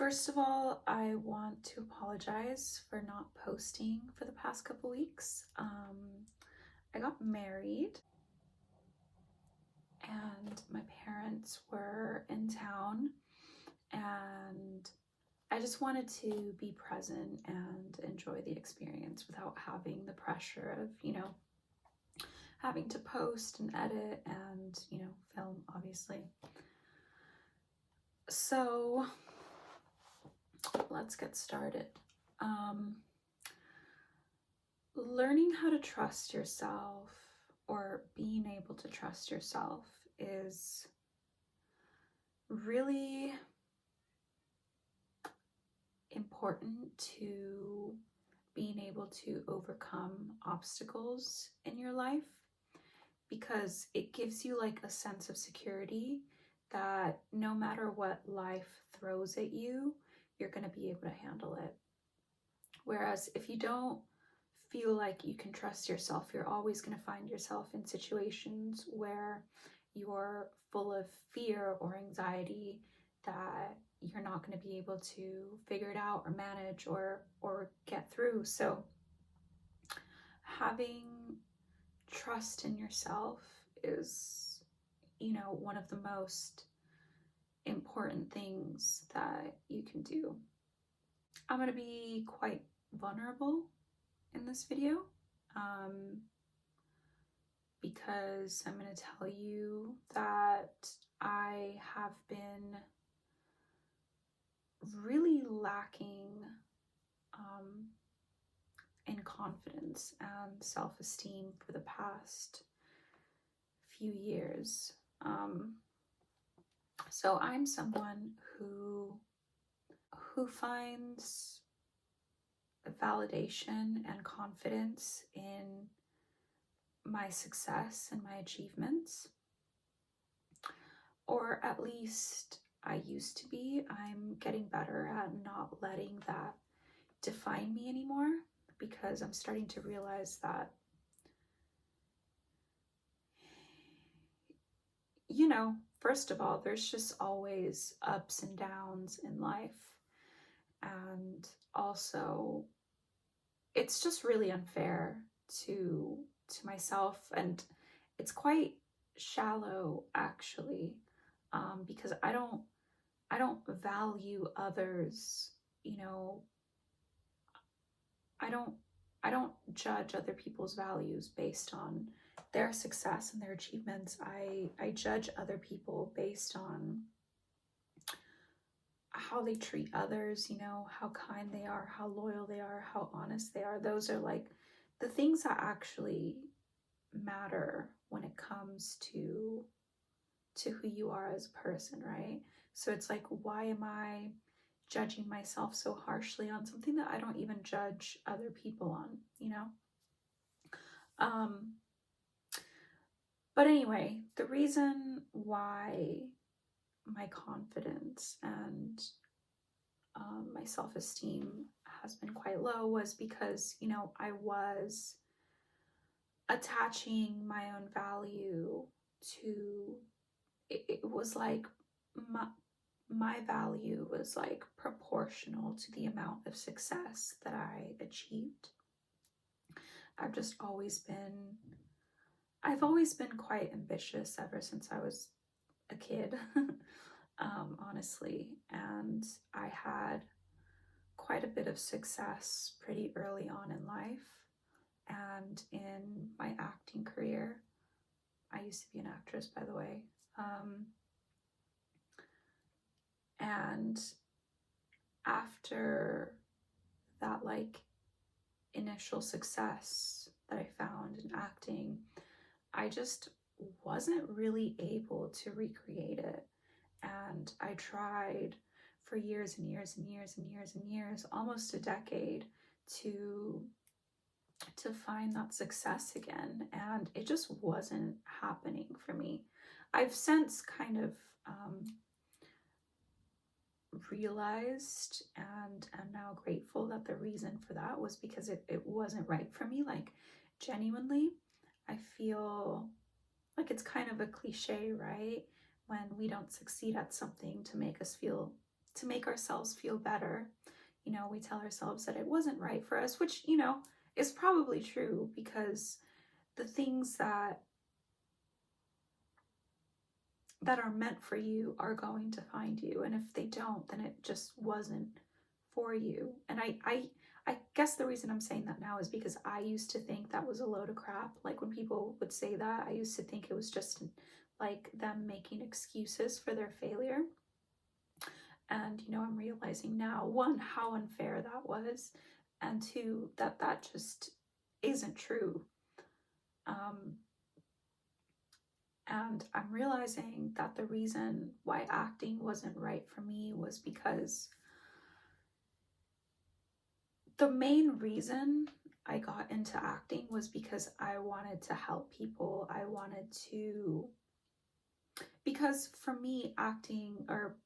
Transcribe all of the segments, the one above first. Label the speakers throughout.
Speaker 1: First of all, I want to apologize for not posting for the past couple weeks. I got married and my parents were in town, and I just wanted to be present and enjoy the experience without having the pressure of, having to post and edit and, film, obviously. So let's get started. Learning how to trust yourself, or being able to trust yourself, is really important to being able to overcome obstacles in your life, because it gives you like a sense of security that no matter what life throws at you, you're going to be able to handle it. Whereas if you don't feel like you can trust yourself, you're always going to find yourself in situations where you're full of fear or anxiety that you're not going to be able to figure it out or manage or get through. So having trust in yourself is, one of the most important things that you can do. I'm going to be quite vulnerable in this video, because I'm going to tell you that I have been really lacking in confidence and self-esteem for the past few years. So I'm someone who finds validation and confidence in my success and my achievements, or at least I used to be. I'm getting better at not letting that define me anymore, because I'm starting to realize that, first of all, there's just always ups and downs in life. And also, it's just really unfair to myself, and it's quite shallow actually, because I don't value others. I don't judge other people's values based on their success and their achievements. I judge other people based on how they treat others, how kind they are, how loyal they are, how honest they are. Those are like the things that actually matter when it comes to who you are as a person, right? So it's like, why am I judging myself so harshly on something that I don't even judge other people on, But anyway, the reason why my confidence and my self-esteem has been quite low was because, I was attaching my own value to, it was like my value was like proportional to the amount of success that I achieved. I've always been quite ambitious ever since I was a kid, honestly, and I had quite a bit of success pretty early on in life. And in my acting career, I used to be an actress, by the way, and after that like initial success that I found in acting, I just wasn't really able to recreate it. And I tried for years and years and years and years and years, almost a decade, to find that success again, and it just wasn't happening for me. I've since kind of realized and am now grateful that the reason for that was because it wasn't right for me. Like, genuinely, I feel like it's kind of a cliche, right? When we don't succeed at something to make us feel to make ourselves feel better, you know, we tell ourselves that it wasn't right for us, which, is probably true, because the things that are meant for you are going to find you, and if they don't, then it just wasn't for you. And I guess the reason I'm saying that now is because I used to think that was a load of crap. Like, when people would say that, I used to think it was just like them making excuses for their failure. And I'm realizing now, one, how unfair that was, and two, that just isn't true. And I'm realizing that the reason why acting wasn't right for me was because the main reason I got into acting was because I wanted to help people. Because for me, acting or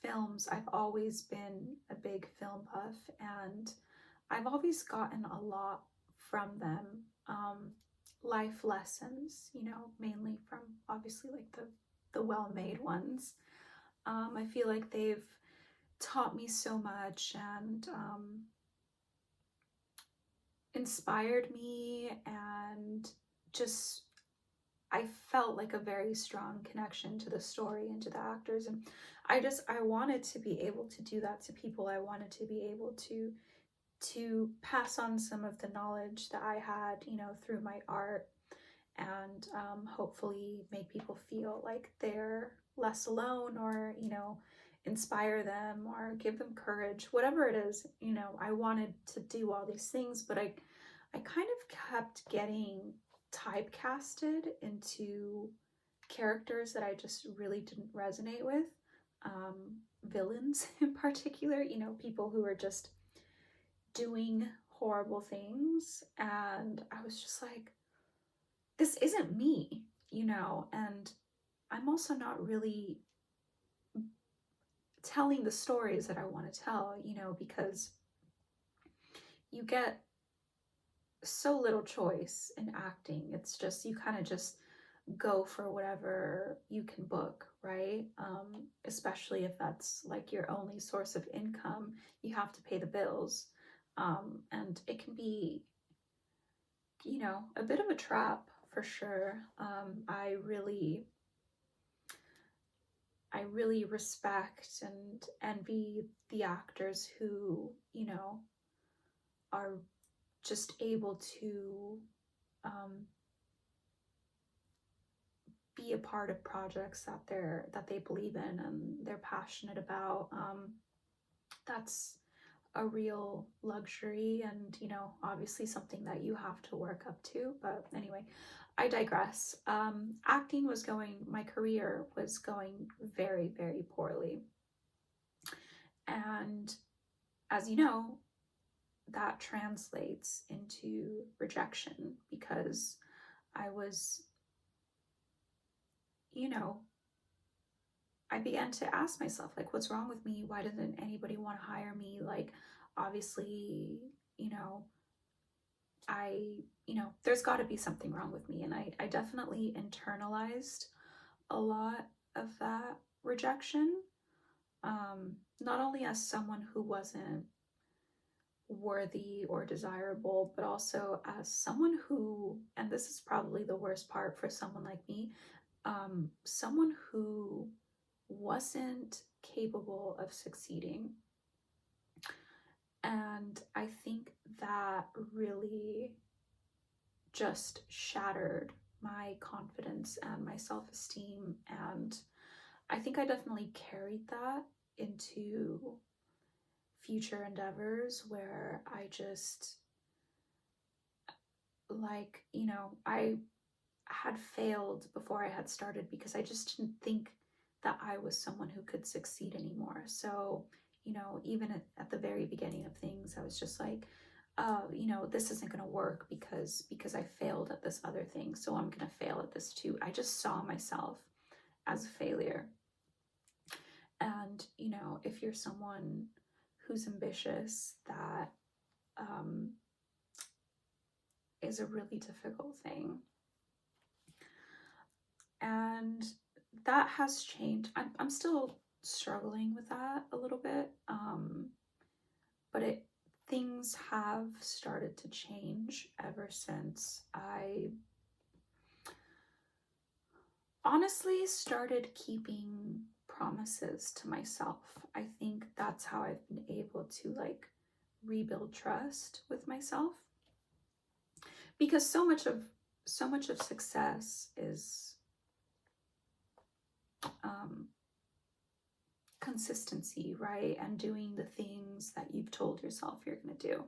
Speaker 1: films, I've always been a big film buff, and I've always gotten a lot from them. Life lessons, mainly from, obviously, like the well-made ones. I feel like they've taught me so much, and inspired me, and just, I felt like a very strong connection to the story and to the actors. And I wanted to be able to do that to people. I wanted to be able to pass on some of the knowledge that I had, through my art, and hopefully make people feel like they're less alone, or, inspire them or give them courage, whatever it is. I wanted to do all these things, but I kind of kept getting typecasted into characters that I just really didn't resonate with. Villains in particular, people who are just doing horrible things. And I was just like, this isn't me, and I'm also not really telling the stories that I want to tell, because you get so little choice in acting. It's just, you kind of just go for whatever you can book, right? Especially if that's like your only source of income, you have to pay the bills. And it can be, a bit of a trap for sure. I really respect and envy the actors who, are just able to be a part of projects that they believe in and they're passionate about. That's a real luxury, and obviously something that you have to work up to. But anyway, I digress. My career was going very, very poorly, and as you know, that translates into rejection, because I was, I began to ask myself, like, what's wrong with me? Why doesn't anybody want to hire me? Like, obviously, there's got to be something wrong with me. And I definitely internalized a lot of that rejection, not only as someone who wasn't worthy or desirable, but also as someone who, and this is probably the worst part for someone like me, someone who wasn't capable of succeeding. And I think that really just shattered my confidence and my self-esteem. And I think I definitely carried that into future endeavors, where I just, like, I had failed before I had started, because I just didn't think that I was someone who could succeed anymore. So, even at the very beginning of things, I was just like, this isn't going to work because I failed at this other thing, so I'm going to fail at this too. I just saw myself as a failure. And, if you're someone who's ambitious, that is a really difficult thing. And that has changed. I'm still struggling with that a little bit. But things have started to change ever since I honestly started keeping promises to myself. I think that's how I've been able to like rebuild trust with myself, because so much of success is consistency, right? And doing the things that you've told yourself you're going to do,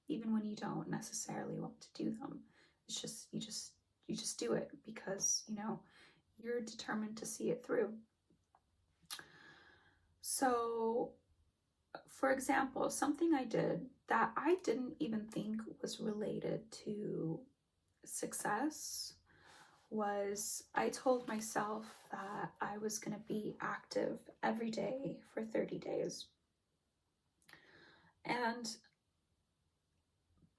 Speaker 1: even when you don't necessarily want to do them. It's just you just do it because, you know, you're determined to see it through. So, for example, something I did that I didn't even think was related to success was I told myself that I was going to be active every day for 30 days. And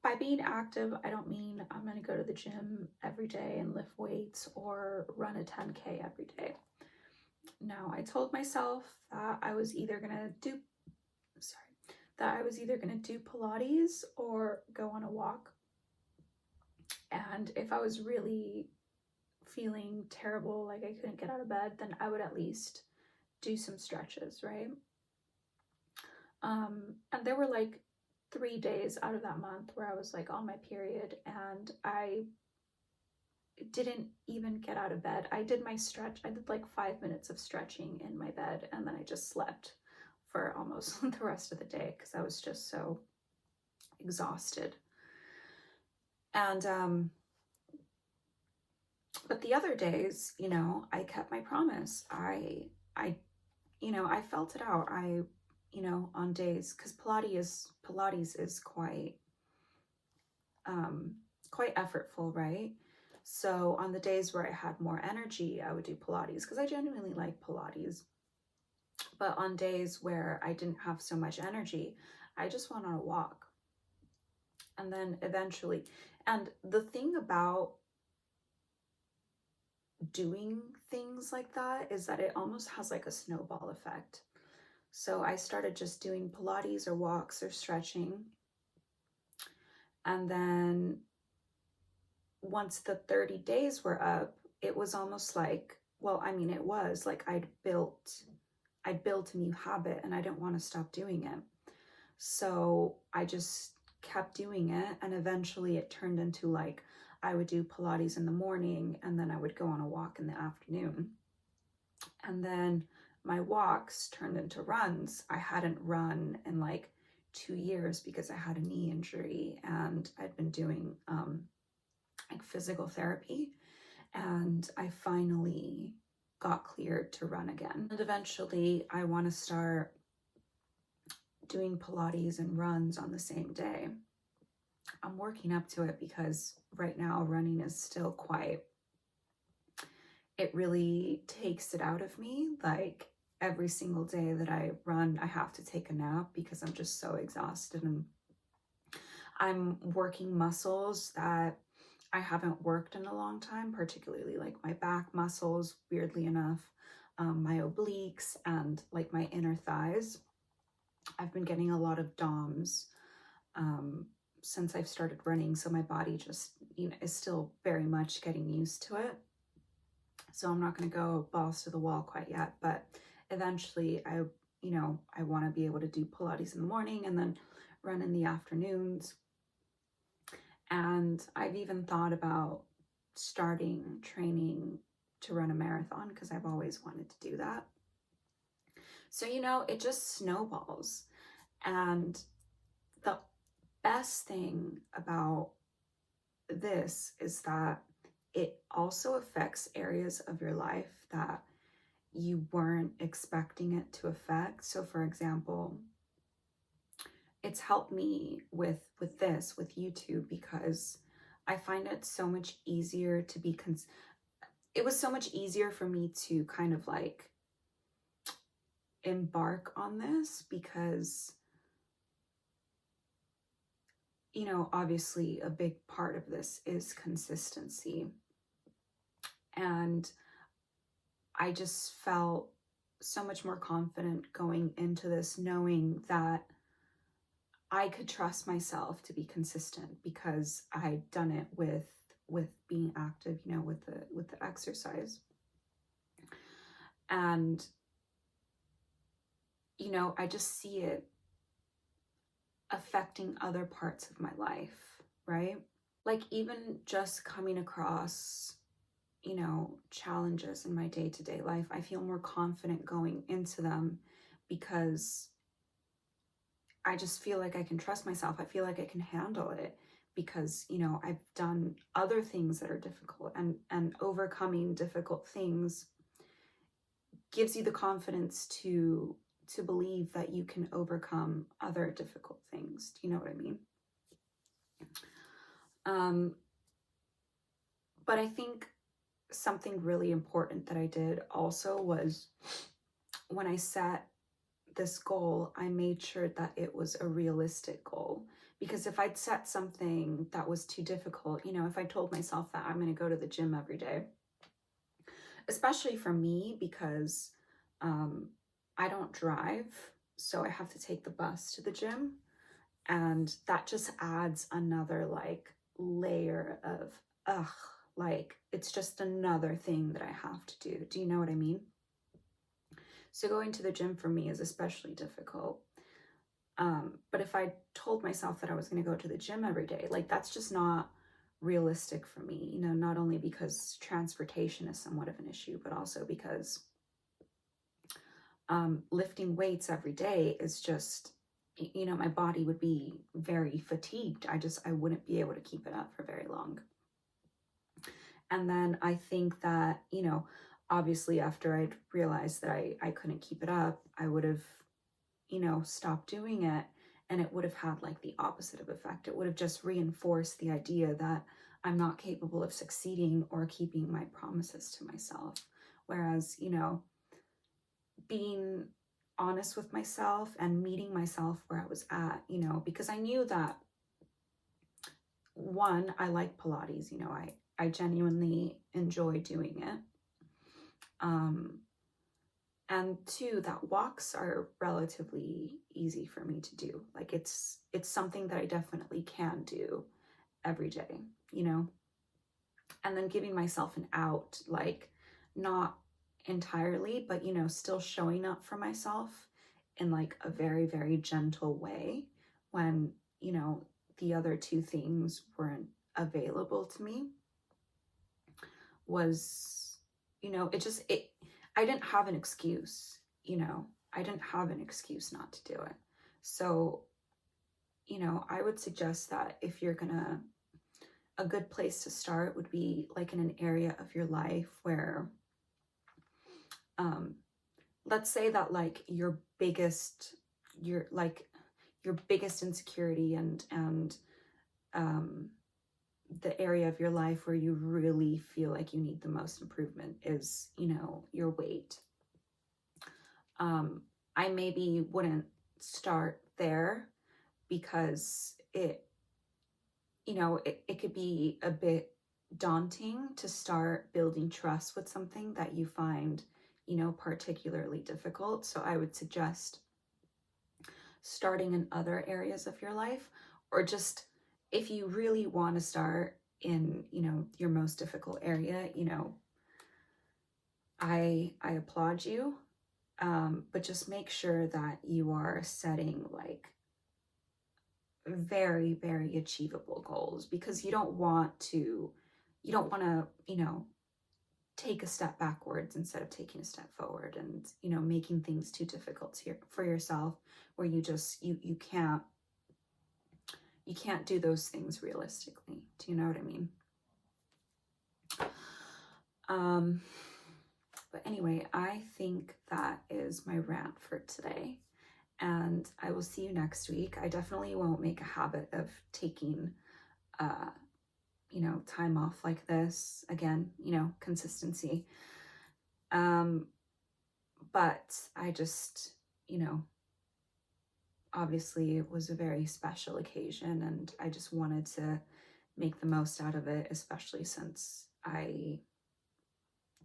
Speaker 1: by being active, I don't mean I'm going to go to the gym every day and lift weights or run a 10K every day. No, I told myself that I was either going to do Pilates or go on a walk. And if I was really feeling terrible, like I couldn't get out of bed, then I would at least do some stretches, right? And there were like 3 days out of that month where I was like on my period and I didn't even get out of bed. I did my stretch. I did like 5 minutes of stretching in my bed, and then I just slept for almost the rest of the day because I was just so exhausted. And but the other days, you know, I kept my promise. I you know, I felt it out. You know, on days, because Pilates is quite effortful, right? So on the days where I had more energy, I would do Pilates because I genuinely like Pilates. But on days where I didn't have so much energy, I just went on a walk. And then eventually, and the thing about doing things like that is that it almost has like a snowball effect. So I started just doing Pilates or walks or stretching. And then once the 30 days were up, it was almost like, well, I mean, it was like I'd built a new habit and I didn't want to stop doing it. So I just kept doing it, and eventually it turned into like I would do Pilates in the morning and then I would go on a walk in the afternoon. And then my walks turned into runs. I hadn't run in like 2 years because I had a knee injury and I'd been doing like physical therapy, and I finally got cleared to run again. And eventually I want to start doing Pilates and runs on the same day. I'm working up to it because right now running is still quite, it really takes it out of me. Like every single day that I run, I have to take a nap because I'm just so exhausted, and I'm working muscles that I haven't worked in a long time, particularly like my back muscles, weirdly enough, my obliques, and like my inner thighs. I've been getting a lot of DOMs since I've started running, so my body just, you know, is still very much getting used to it. So I'm not going to go balls to the wall quite yet, but eventually I want to be able to do Pilates in the morning and then run in the afternoons. And I've even thought about starting training to run a marathon because I've always wanted to do that. So, you know, it just snowballs. And the best thing about this is that it also affects areas of your life that you weren't expecting it to affect. So for example, it's helped me with YouTube, because I find it so much easier to be it was so much easier for me to kind of like embark on this because, you know, obviously a big part of this is consistency. And I just felt so much more confident going into this, knowing that I could trust myself to be consistent because I'd done it with being active, you know, with the exercise. And, you know, I just see it affecting other parts of my life, right? Like even just coming across, you know, challenges in my day-to-day life, I feel more confident going into them because I just feel like I can trust myself. I feel like I can handle it because, you know, I've done other things that are difficult, and overcoming difficult things gives you the confidence to believe that you can overcome other difficult things. Do you know what I mean? But I think something really important that I did also was when I set this goal, I made sure that it was a realistic goal. Because if I'd set something that was too difficult, you know, if I told myself that I'm going to go to the gym every day, especially for me, because I don't drive, so I have to take the bus to the gym. And that just adds another like layer of, like it's just another thing that I have to do. Do you know what I mean? So going to the gym for me is especially difficult. But if I told myself that I was going to go to the gym every day, like that's just not realistic for me, you know, not only because transportation is somewhat of an issue, but also because lifting weights every day is just, you know, my body would be very fatigued. I wouldn't be able to keep it up for very long. And then I think that, you know, obviously after I'd realized that I couldn't keep it up, I would have, you know, stopped doing it, and it would have had like the opposite of effect. It would have just reinforced the idea that I'm not capable of succeeding or keeping my promises to myself. Whereas, you know, being honest with myself and meeting myself where I was at, you know, because I knew that one, I like Pilates, you know, I genuinely enjoy doing it. And two, that walks are relatively easy for me to do. Like it's something that I definitely can do every day, you know? And then giving myself an out, like not entirely, but, you know, still showing up for myself in like a very, very gentle way when, you know, the other two things weren't available to me was, you know, I didn't have an excuse, you know, I didn't have an excuse not to do it. So, you know, I would suggest that if you're gonna, a good place to start would be like in an area of your life where, let's say that like your biggest insecurity and the area of your life where you really feel like you need the most improvement is, you know, your weight. I maybe wouldn't start there because it, you know, it could be a bit daunting to start building trust with something that you find, you know, particularly difficult. So I would suggest starting in other areas of your life, or just if you really want to start in, you know, your most difficult area, you know, I applaud you. But just make sure that you are setting like very, very achievable goals, because you don't want to, you know, take a step backwards instead of taking a step forward, and, you know, making things too difficult for yourself where you just, you can't do those things realistically. Do you know what I mean? But anyway, I think that is my rant for today, and I will see you next week. I definitely won't make a habit of taking, you know, time off like this. Again, you know, consistency. But I just, you know, obviously it was a very special occasion, and I just wanted to make the most out of it, especially since I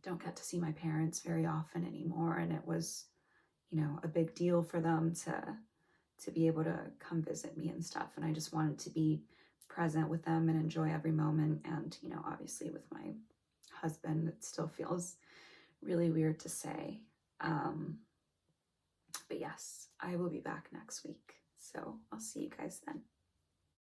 Speaker 1: don't get to see my parents very often anymore, and it was, you know, a big deal for them to be able to come visit me and stuff. And I just wanted to be present with them and enjoy every moment. And, you know, obviously with my husband, it still feels really weird to say. But yes, I will be back next week. So I'll see you guys then.